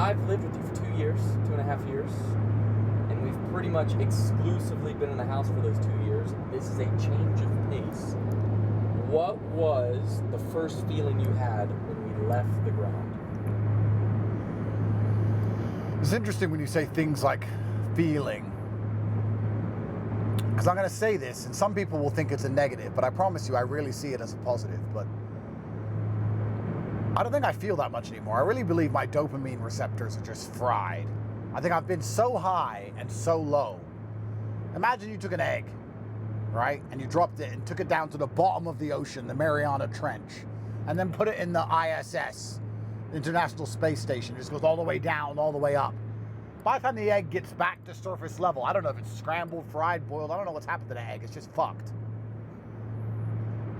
I've lived with you for 2 years, 2.5 years, and we've pretty much exclusively been in the house for those 2 years. This is a change of pace. What was the first feeling you had when we left the ground? It's interesting when you say things like feeling. Because I'm going to say this, and some people will think it's a negative, but I promise you I really see it as a positive. But I don't think I feel that much anymore. I really believe my dopamine receptors are just fried. I think I've been so high and so low. Imagine you took an egg, right? And you dropped it and took it down to the bottom of the ocean, the Mariana Trench, and then put it in the ISS, International Space Station. It just goes all the way down, all the way up. By the time the egg gets back to surface level, I don't know if it's scrambled, fried, boiled. I don't know what's happened to the egg. It's just fucked.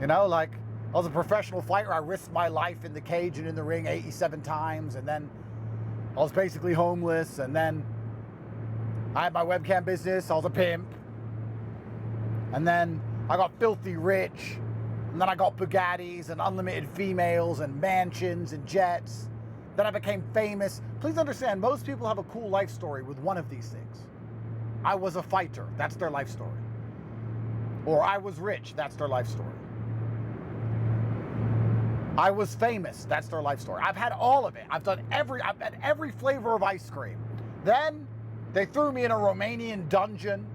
You know, like, I was a professional fighter. I risked my life in the cage and in the ring 87 times. And then I was basically homeless. And then I had my webcam business. I was a pimp. And then I got filthy rich. And then I got Bugattis and unlimited females and mansions and jets. Then I became famous. Please understand, most people have a cool life story with one of these things. I was a fighter. That's their life story. Or I was rich. That's their life story. I was famous. That's their life story. I've had all of it. I've had every flavor of ice cream. Then they threw me in a Romanian dungeon,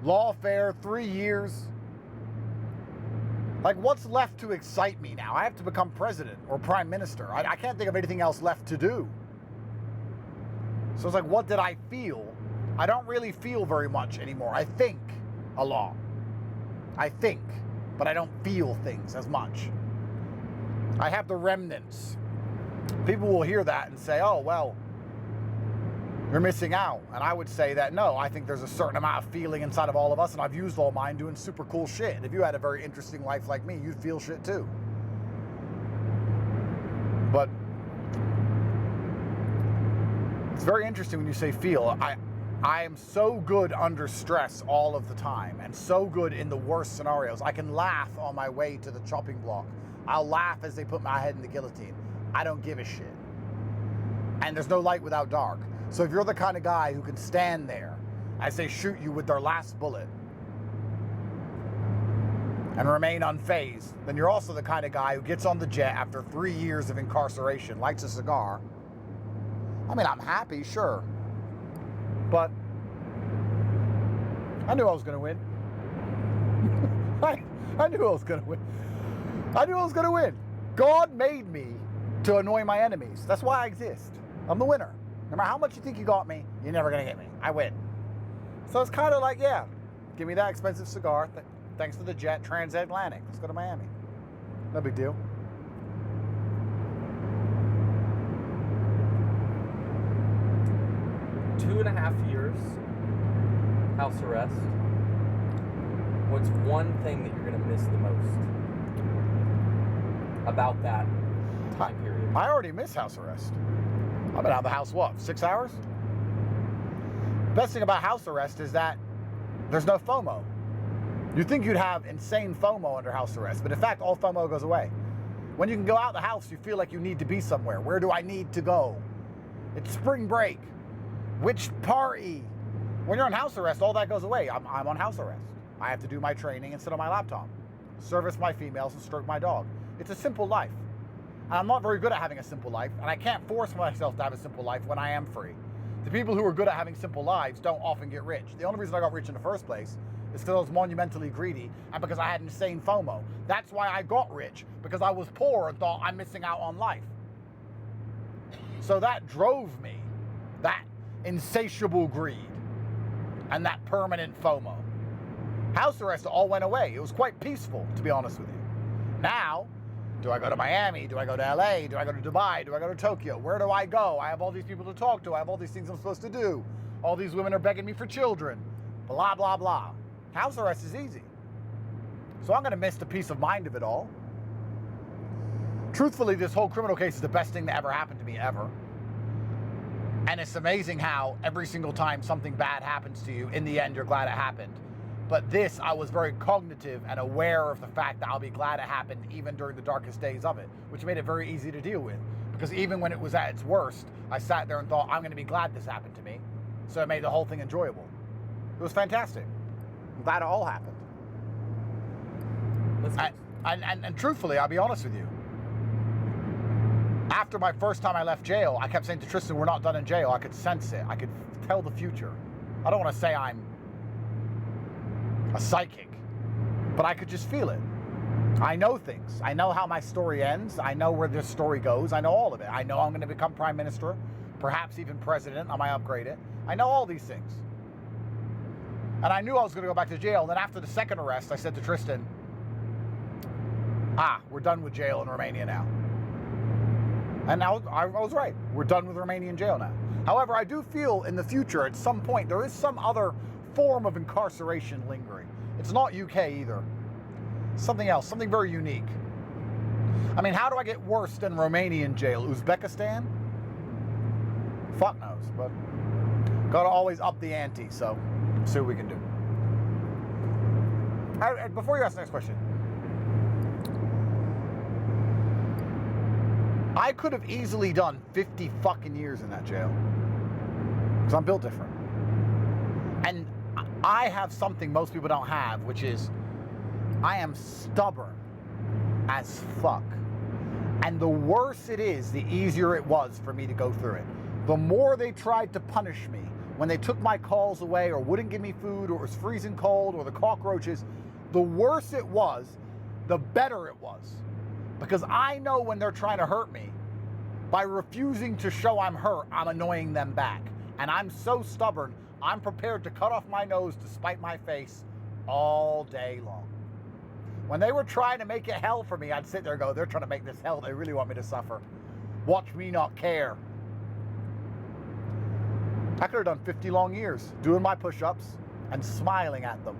lawfare, 3 years. Like, what's left to excite me now? I have to become president or prime minister. I can't think of anything else left to do. So it's like, what did I feel? I don't really feel very much anymore. I think a lot. I think, but I don't feel things as much. I have the remnants. People will hear that and say, oh, well, you're missing out. And I would say that, no, I think there's a certain amount of feeling inside of all of us, and I've used all mine doing super cool shit. And if you had a very interesting life like me, you'd feel shit too. But it's very interesting when you say feel. I am so good under stress all of the time, and so good in the worst scenarios. I can laugh on my way to the chopping block. I'll laugh as they put my head in the guillotine. I don't give a shit. And there's no light without dark. So if you're the kind of guy who can stand there as they shoot you with their last bullet and remain unfazed, then you're also the kind of guy who gets on the jet after 3 years of incarceration, lights a cigar. I mean, I'm happy, sure. But I knew I was going to win. I knew I was going to win. I knew I was going to win. God made me to annoy my enemies. That's why I exist. I'm the winner. No matter how much you think you got me, you're never going to get me. I win. So it's kind of like, yeah, give me that expensive cigar. Thanks for the jet, transatlantic. Let's go to Miami. No big deal. Two and a half years, house arrest. What's one thing that you're going to miss the most about that time period? I already miss house arrest. I've been out of the house, what, 6 hours? Best thing about house arrest is that there's no FOMO. You'd think you'd have insane FOMO under house arrest, but in fact, all FOMO goes away. When you can go out the house, you feel like you need to be somewhere. Where do I need to go? It's spring break. Which party? When you're on house arrest, all that goes away. I'm on house arrest. I have to do my training and sit on my laptop, service my females and stroke my dog. It's a simple life. And I'm not very good at having a simple life, and I can't force myself to have a simple life when I am free. The people who are good at having simple lives don't often get rich. The only reason I got rich in the first place is because I was monumentally greedy and because I had insane FOMO. That's why I got rich, because I was poor and thought I'm missing out on life. So that drove me, that insatiable greed and that permanent FOMO. House arrest all went away. It was quite peaceful, to be honest with you. Now, do I go to Miami? Do I go to LA? Do I go to Dubai? Do I go to Tokyo? Where do I go? I have all these people to talk to. I have all these things I'm supposed to do. All these women are begging me for children. Blah, blah, blah. House arrest is easy. So I'm going to miss the peace of mind of it all. Truthfully, this whole criminal case is the best thing that ever happened to me, ever. And it's amazing how every single time something bad happens to you, in the end, you're glad it happened. But this, I was very cognitive and aware of the fact that I'll be glad it happened even during the darkest days of it, which made it very easy to deal with. Because even when it was at its worst, I sat there and thought, I'm going to be glad this happened to me. So it made the whole thing enjoyable. It was fantastic. I'm glad it all happened. And truthfully, I'll be honest with you. After my first time I left jail, I kept saying to Tristan, we're not done in jail. I could sense it. I could tell the future. I don't want to say I'm a psychic, but I could just feel it. I know things. I know how my story ends. I know where this story goes. I know all of it. I know I'm going to become prime minister, perhaps even president. I might upgrade it. I know all these things. And I knew I was going to go back to jail. And then after the second arrest, I said to Tristan, we're done with jail in Romania now. And now I was right. We're done with Romanian jail now. However, I do feel in the future, at some point, there is some other form of incarceration lingering. It's not UK either. Something else, something very unique. I mean, how do I get worse than Romanian jail? Uzbekistan? Fuck knows, but gotta always up the ante, so see what we can do. Before you ask the next question, I could have easily done 50 fucking years in that jail. Because I'm built different. And I have something most people don't have, which is I am stubborn as fuck. And the worse it is, the easier it was for me to go through it. The more they tried to punish me, when they took my calls away or wouldn't give me food or it was freezing cold or the cockroaches, the worse it was, the better it was. Because I know when they're trying to hurt me, by refusing to show I'm hurt, I'm annoying them back. And I'm so stubborn, I'm prepared to cut off my nose to spite my face all day long. When they were trying to make it hell for me, I'd sit there and go, they're trying to make this hell. They really want me to suffer. Watch me not care. I could have done 50 long years doing my push-ups and smiling at them.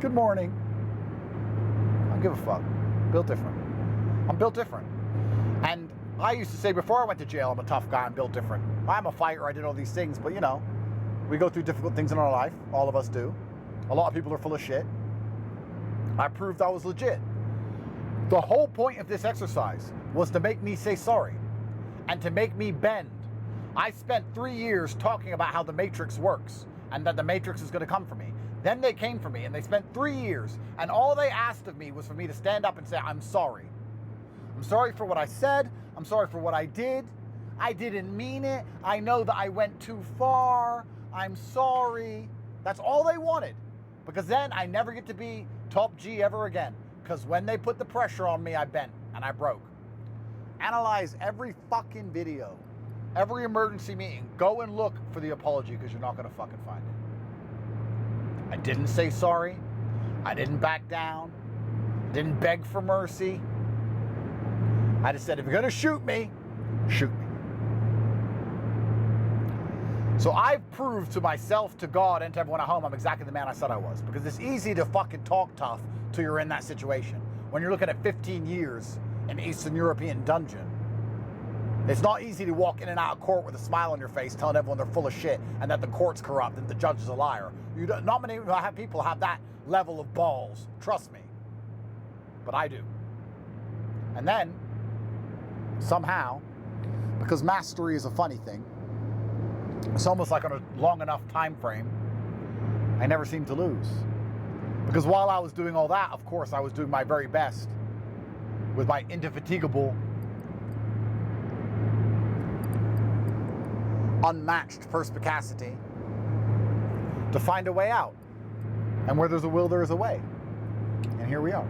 Good morning. I don't give a fuck. Built different. I'm built different. And I used to say before I went to jail, I'm a tough guy, I'm built different. I'm a fighter, I did all these things, but you know, we go through difficult things in our life. All of us do. A lot of people are full of shit. I proved I was legit. The whole point of this exercise was to make me say sorry and to make me bend. I spent 3 years talking about how the Matrix works and that the Matrix is going to come for me. Then they came for me and they spent 3 years and all they asked of me was for me to stand up and say, I'm sorry. I'm sorry for what I said. I'm sorry for what I did. I didn't mean it. I know that I went too far. I'm sorry. That's all they wanted. Because then I never get to be top G ever again. Because when they put the pressure on me, I bent and I broke. Analyze every fucking video, every emergency meeting. Go and look for the apology because you're not going to fucking find it. I didn't say sorry. I didn't back down. Didn't beg for mercy. I just said, if you're going to shoot me, shoot me. So I've proved to myself, to God, and to everyone at home, I'm exactly the man I said I was. Because it's easy to fucking talk tough till you're in that situation. When you're looking at 15 years in Eastern European dungeon, it's not easy to walk in and out of court with a smile on your face telling everyone they're full of shit and that the court's corrupt and the judge is a liar. Not many people have that level of balls. Trust me. But I do. And then, somehow, because mastery is a funny thing, it's almost like on a long enough time frame, I never seemed to lose. Because while I was doing all that, of course, I was doing my very best with my indefatigable, unmatched perspicacity to find a way out. And where there's a will, there is a way. And here we are.